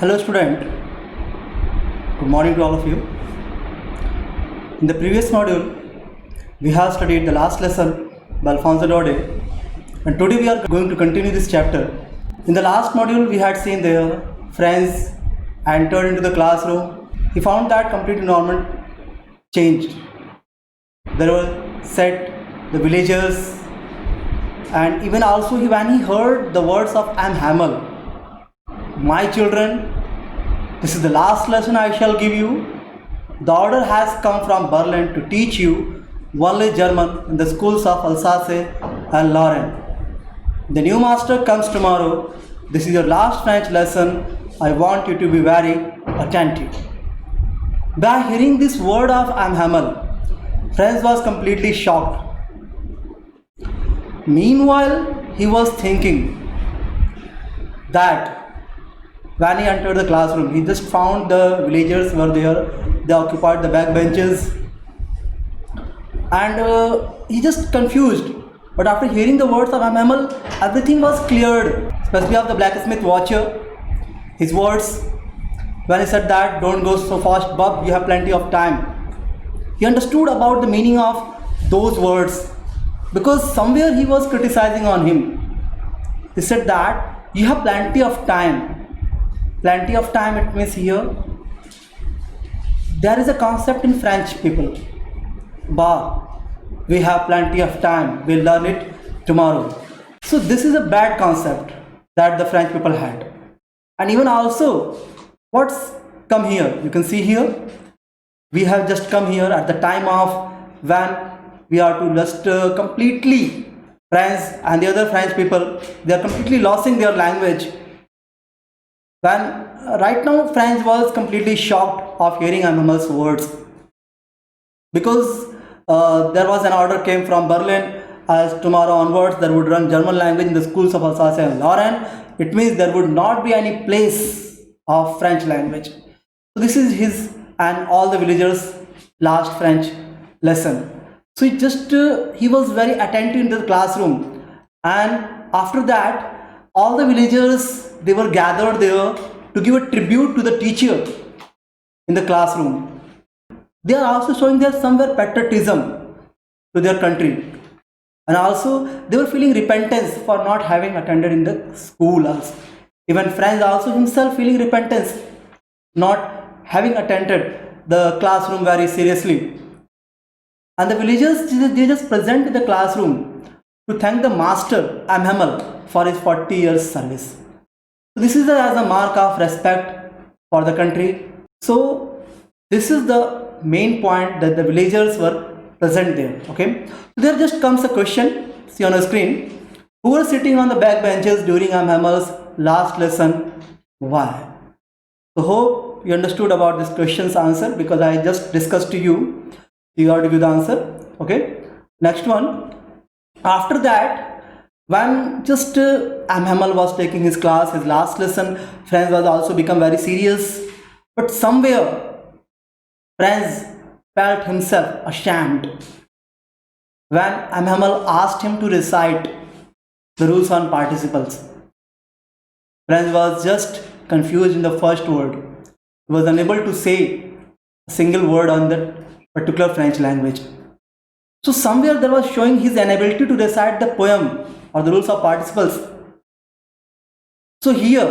Hello student, good morning to all of you. In the previous module, we have studied the last lesson by Alfonso Daudet, and today we are going to continue this chapter. In the last module, we had seen their friends entered into the classroom. He found that complete environment changed. There were set the villagers, and even also when he heard the words of "I'm Hamel," my children, this is the last lesson I shall give you. The order has come from Berlin to teach you only German in the schools of Alsace and Lorraine. The new master comes tomorrow. This is your last French lesson. I want you to be very attentive. By hearing this word of "I'm Hamel," Franz was completely shocked. Meanwhile, he was thinking that when he entered the classroom, he just found the villagers were there. They occupied the back benches, and he just confused. But after hearing the words of Hamel, everything was cleared, especially of the blacksmith watcher. His words when he said that, "Don't go so fast, Bob. You have plenty of time." He understood about the meaning of those words because somewhere he was criticizing on him. He said that you have plenty of time. Plenty of time, it means here there is a concept in French people. Bah, we have plenty of time, we'll learn it tomorrow. So this is a bad concept that the French people had. And even also, what's come here? You can see here, we have just come here at the time of when we are to just completely French and the other French people, they are completely losing their language. When right now French was completely shocked of hearing Hamel's words because there was an order came from Berlin as tomorrow onwards there would run German language in the schools of Alsace and Lorraine. It means there would not be any place of French language. So this is his and all the villagers last French lesson. So he was very attentive in the classroom, and after that all the villagers, they were gathered there to give a tribute to the teacher in the classroom. They are also showing their somewhere patriotism to their country, and also they were feeling repentance for not having attended in the school also. Even Franz also himself feeling repentance not having attended the classroom very seriously. And the villagers, they just present in the classroom to thank the master Hamel for his 40 years service. So this is as a mark of respect for the country. So this is the main point that the villagers were present there. Okay, so there just comes a question, see on the screen: who were sitting on the back benches during Hamel's last lesson? Why? So hope you understood about this question's answer because I just discussed to you. You have to give the answer. Okay, next one. After that, when just Hamel was taking his class, his last lesson, Franz was also become very serious. But somewhere, Franz felt himself ashamed when Hamel asked him to recite the rules on participles. Franz was just confused in the first word. He was unable to say a single word on that particular French language. So somewhere there was showing his inability to recite the poem or the rules of participles. So here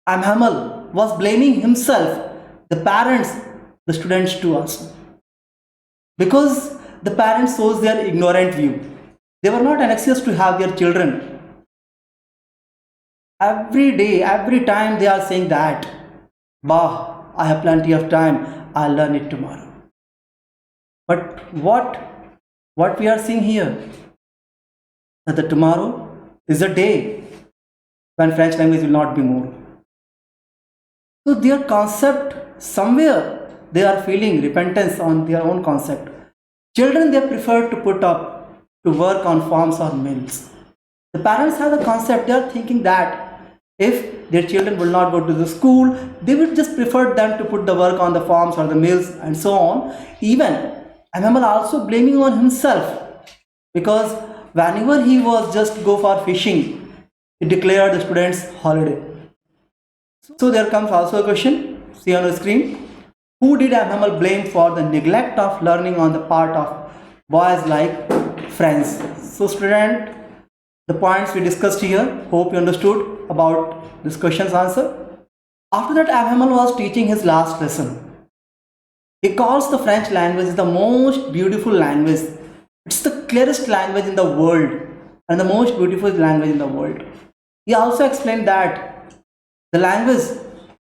Hamel was blaming himself, the parents, the students too also, because the parents shows their ignorant view. They were not anxious to have their children. Every day, every time they are saying that, "Bah, I have plenty of time, I'll learn it tomorrow." But what we are seeing here, that the tomorrow is a day when French language will not be more. So their concept, somewhere they are feeling repentance on their own concept. Children, they prefer to put up to work on farms or mills. The parents have the concept, they are thinking that if their children will not go to the school, they would just prefer them to put the work on the farms or the mills and so on. Even Hamel also blaming on himself because whenever he was just go for fishing, he declared the students holiday. So there comes also a question, see on the screen. Who did Hamel blame for the neglect of learning on the part of boys like friends? So student, the points we discussed here, hope you understood about this question's answer. After that, Hamel was teaching his last lesson. He calls the French language the most beautiful language. It's the clearest language in the world and the most beautiful language in the world. He also explained that the language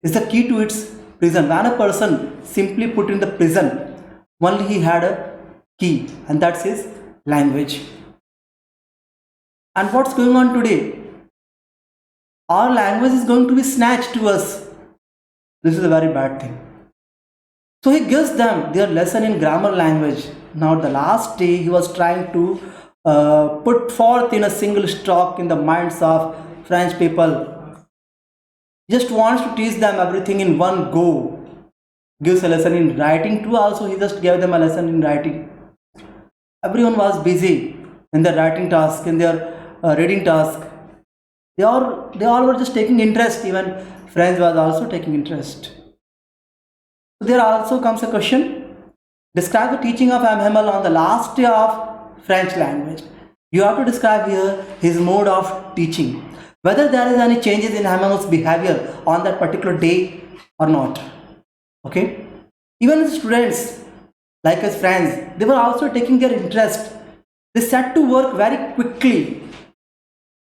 is the key to its prison. When a person simply put in the prison, only he had a key, and that's his language. And what's going on today? Our language is going to be snatched to us. This is a very bad thing. So he gives them their lesson in grammar language. Now the last day he was trying to put forth in a single stroke in the minds of French people. He just wants to teach them everything in one go. Gives a lesson in writing too also, he just gave them a lesson in writing. Everyone was busy in their writing task, in their reading task. They all were just taking interest, even French was also taking interest. So there also comes a question. Describe the teaching of Hamel on the last day of French language. You have to describe here his mode of teaching. Whether there is any changes in Hamel's behavior on that particular day or not. Okay. Even the students, like his friends, they were also taking their interest. They set to work very quickly.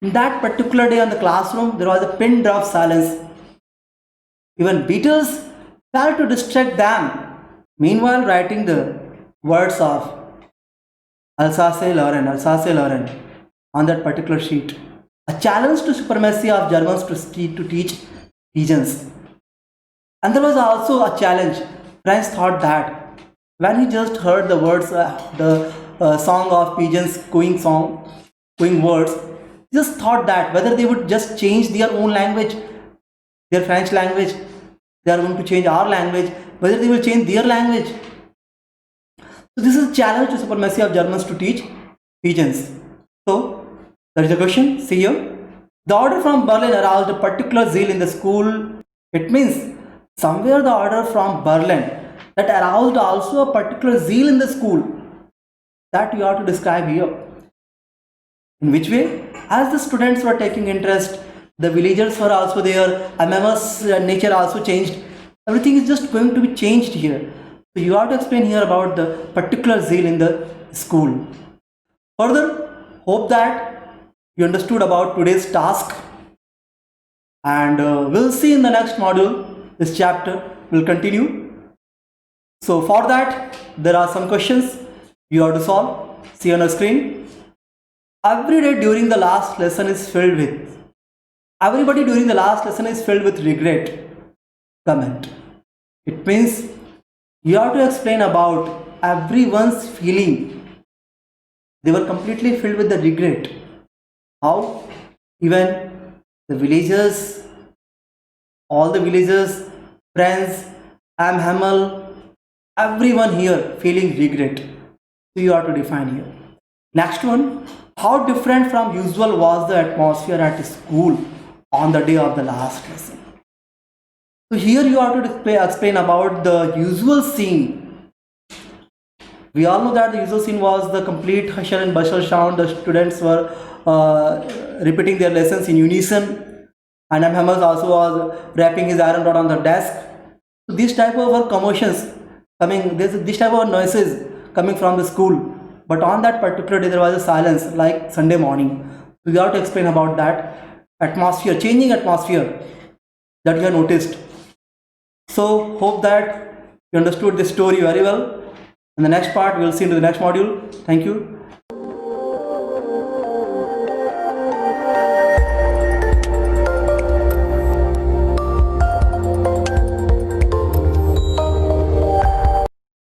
In that particular day on the classroom, there was a pin drop silence. Even beetles failed to distract them. Meanwhile, writing the words of Alsace-Lorraine on that particular sheet. A challenge to supremacy of Germans to teach pigeons. And there was also a challenge. French thought that when he just heard the words, song of pigeons, cooing words, he just thought that whether they would just change their own language, their French language, they are going to change our language, whether they will change their language. So this is a challenge to supremacy of Germans to teach pigeons. So there is a question, see here. The order from Berlin aroused a particular zeal in the school. It means somewhere the order from Berlin that aroused also a particular zeal in the school. That you have to describe here. In which way? As the students were taking interest, the villagers were also there, Hammel's nature also changed. Everything is just going to be changed here. So you have to explain here about the particular zeal in the school. Further, hope that you understood about today's task, and we'll see in the next module. This chapter will continue. So for that, there are some questions you have to solve. See on the screen. Every day during the last lesson is filled with. Everybody during the last lesson is filled with regret. Comment. It means you have to explain about everyone's feeling. They were completely filled with the regret. How? Even the villagers, all the villagers, friends, Hamel, everyone here feeling regret. So you have to define here. Next one, how different from usual was the atmosphere at school on the day of the last lesson? So here you have to explain about the usual scene. We all know that the usual scene was the complete hustle and bustle sound. The students were repeating their lessons in unison, and Hamel also was wrapping his iron rod on the desk. So this type of commotions coming, this type of noises coming from the school. But on that particular day there was a silence like Sunday morning. So you have to explain about that atmosphere, changing atmosphere that you have noticed. So hope that you understood this story very well. In the next part we will see in the next module. Thank you.